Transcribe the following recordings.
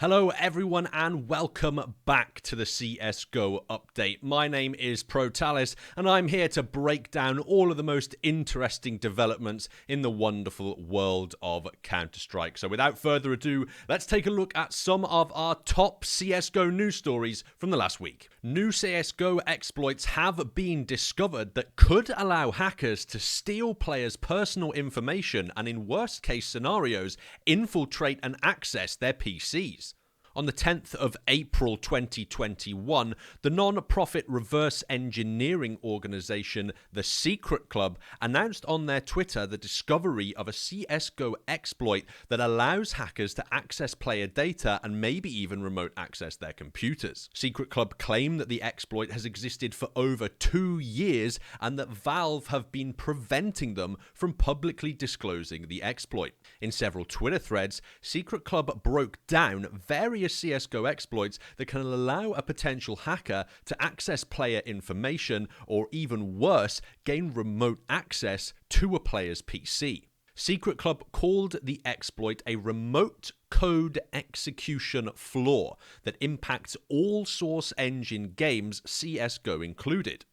Hello everyone and welcome back to the CSGO update. My name is ProTalis and I'm here to break down all of the most interesting developments in the wonderful world of Counter-Strike. So without further ado, let's take a look at some of our top CSGO news stories from the last week. New CSGO exploits have been discovered that could allow hackers to steal players' personal information and in worst case scenarios, infiltrate and access their PCs. On the 10th of April 2021, the non-profit reverse engineering organization The Secret Club announced on their Twitter the discovery of a CSGO exploit that allows hackers to access player data and maybe even remote access their computers. Secret Club claim that the exploit has existed for over 2 years and that Valve have been preventing them from publicly disclosing the exploit. In several Twitter threads, Secret Club broke down various CSGO exploits that can allow a potential hacker to access player information or even worse, gain remote access to a player's PC. Secret Club called the exploit a remote code execution flaw that impacts all source engine games, CSGO included.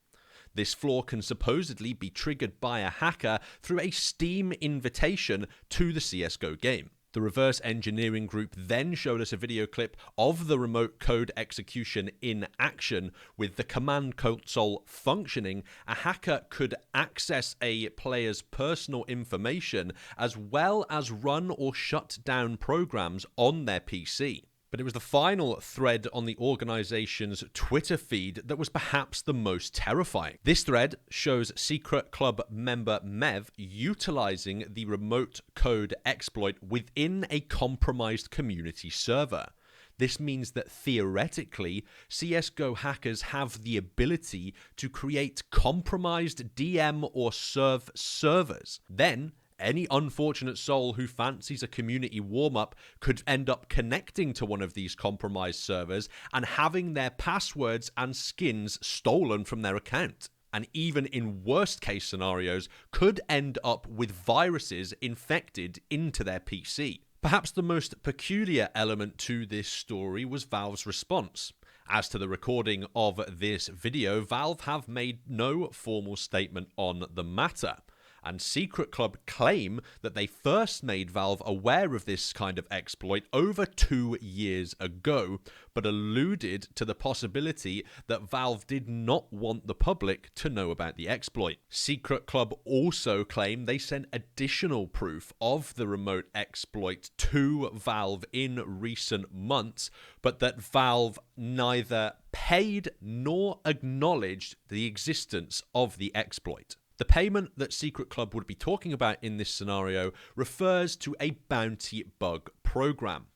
This flaw can supposedly be triggered by a hacker through a Steam invitation to the CSGO game. The reverse engineering group then showed us a video clip of the remote code execution in action. With the command console functioning, a hacker could access a player's personal information as well as run or shut down programs on their PC. But it was the final thread on the organization's Twitter feed that was perhaps the most terrifying. This thread shows Secret Club member Mev utilizing the remote code exploit within a compromised community server. This means that theoretically, CSGO hackers have the ability to create compromised DM or serve servers. Then, any unfortunate soul who fancies a community warm-up could end up connecting to one of these compromised servers and having their passwords and skins stolen from their account. And even in worst case scenarios, could end up with viruses infected into their PC. Perhaps the most peculiar element to this story was Valve's response. As to the recording of this video, Valve have made no formal statement on the matter. And Secret Club claim that they first made Valve aware of this kind of exploit over 2 years ago, but alluded to the possibility that Valve did not want the public to know about the exploit. Secret Club also claim they sent additional proof of the remote exploit to Valve in recent months, but that Valve neither paid nor acknowledged the existence of the exploit. The payment that Secret Club would be talking about in this scenario refers to a bounty bug program.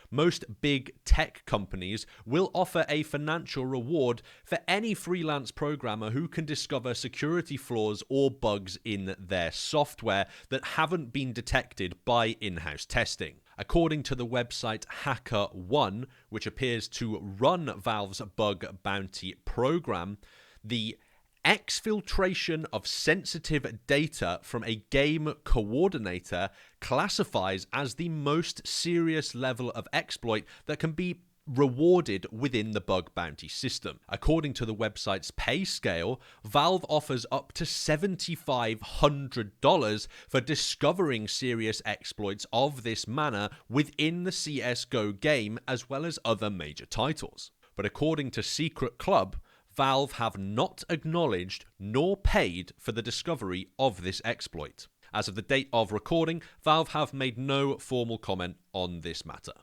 Most big tech companies will offer a financial reward for any freelance programmer who can discover security flaws or bugs in their software that haven't been detected by in-house testing. According to the website HackerOne, which appears to run Valve's bug bounty program, the exfiltration of sensitive data from a game coordinator classifies as the most serious level of exploit that can be rewarded within the bug bounty system. According to the website's pay scale, Valve offers up to $7,500 for discovering serious exploits of this manner within the CSGO game as well as other major titles. But according to Secret Club, Valve have not acknowledged nor paid for the discovery of this exploit. As of the date of recording, Valve have made no formal comment on this matter.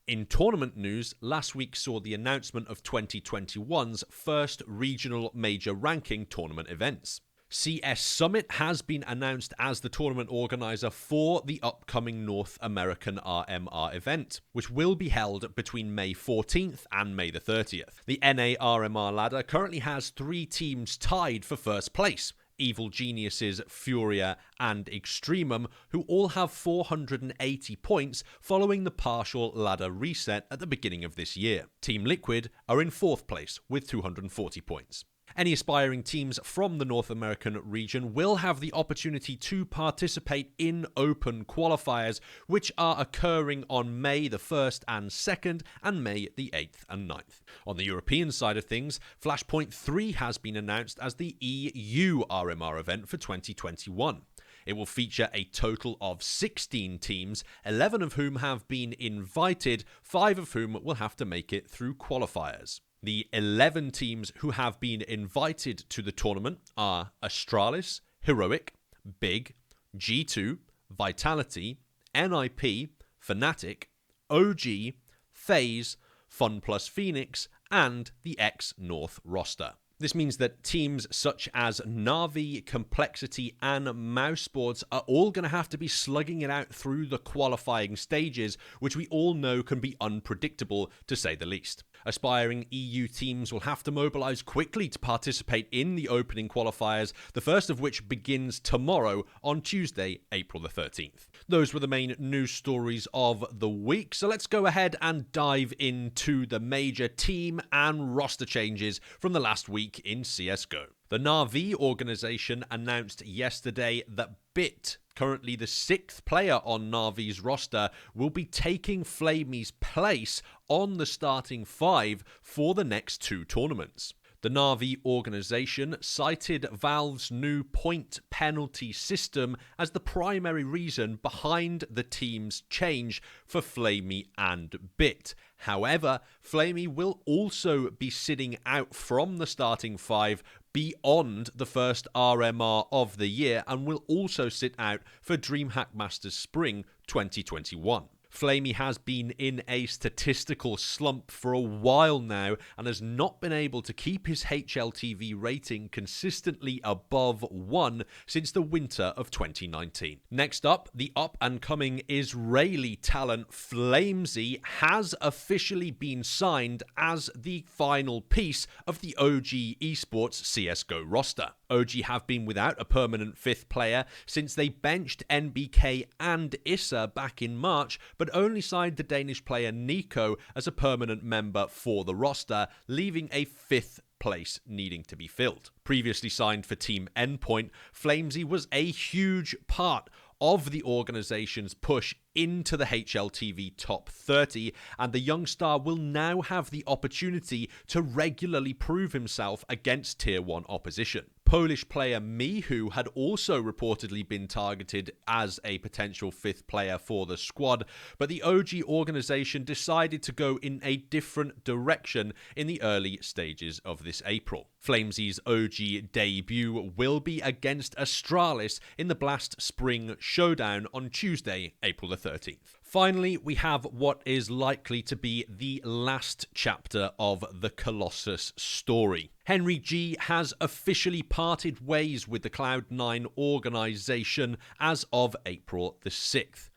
In tournament news, last week saw the announcement of 2021's first regional major ranking tournament events. CS Summit has been announced as the tournament organizer for the upcoming North American RMR event, which will be held between May 14th and May the 30th. The NA RMR ladder currently has 3 teams tied for first place: Evil Geniuses, Furia, and Extremum, who all have 480 points following the partial ladder reset at the beginning of this year. Team Liquid are in 4th place with 240 points. Any aspiring teams from the North American region will have the opportunity to participate in open qualifiers, which are occurring on May the 1st and 2nd and May the 8th and 9th. On the European side of things, Flashpoint 3 has been announced as the EU RMR event for 2021. It will feature a total of 16 teams, 11 of whom have been invited, 5 of whom will have to make it through qualifiers. The 11 teams who have been invited to the tournament are Astralis, Heroic, Big, G2, Vitality, NIP, Fnatic, OG, FaZe, Fun Plus Phoenix, and the X-North roster. This means that teams such as Na'Vi, Complexity, and Mousesports are all going to have to be slugging it out through the qualifying stages, which we all know can be unpredictable, to say the least. Aspiring EU teams will have to mobilize quickly to participate in the opening qualifiers, the first of which begins tomorrow on Tuesday, April the 13th. Those were the main news stories of the week, so let's go ahead and dive into the major team and roster changes from the last week in CSGO. The Na'Vi organization announced yesterday that Bit, currently the 6th player on Na'Vi's roster, will be taking Flamie's place on the starting 5 for the next 2 tournaments. The Na'Vi organization cited Valve's new point penalty system as the primary reason behind the team's change for Flamie and Bit. However, Flamie will also be sitting out from the starting 5 beyond the first RMR of the year and will also sit out for DreamHack Masters Spring 2021. Flamie has been in a statistical slump for a while now and has not been able to keep his HLTV rating consistently above 1 since the winter of 2019. Next up, the up-and-coming Israeli talent FlameZ has officially been signed as the final piece of the OG Esports CSGO roster. OG have been without a permanent 5th player since they benched NBK and Issa back in March, but only signed the Danish player Nico as a permanent member for the roster, leaving a 5th place needing to be filled. Previously signed for Team Endpoint, FlameZ was a huge part of the organization's push into the HLTV top 30, and the young star will now have the opportunity to regularly prove himself against Tier 1 opposition. Polish player Mihu had also reportedly been targeted as a potential 5th player for the squad, but the OG organization decided to go in a different direction in the early stages of this April. FlameZ's OG debut will be against Astralis in the Blast Spring Showdown on Tuesday, April the 13th. Finally, we have what is likely to be the last chapter of the Colossus story. HenryG has officially parted ways with the Cloud9 organization as of April the 6th.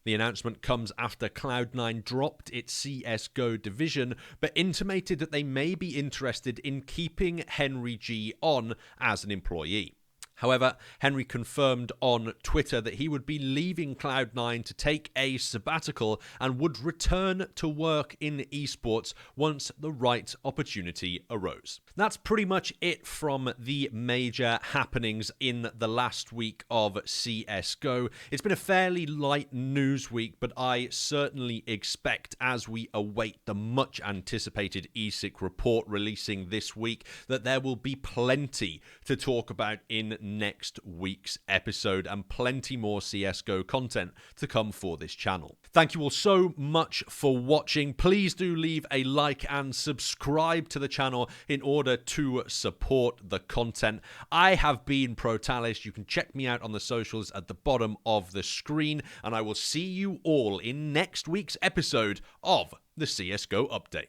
The announcement comes after Cloud9 dropped its CSGO division, but intimated that they may be interested in keeping HenryG on as an employee. However, Henry confirmed on Twitter that he would be leaving Cloud9 to take a sabbatical and would return to work in esports once the right opportunity arose. That's pretty much it from the major happenings in the last week of CSGO. It's been a fairly light news week, but I certainly expect, as we await the much anticipated ESIC report releasing this week, that there will be plenty to talk about in next week's episode and plenty more CSGO content to come for this channel. Thank you all so much for watching. Please do leave a like and subscribe to the channel in order to support the content. I have been Protalis. You can check me out on the socials at the bottom of the screen, and I will see you all in next week's episode of the CSGO Update.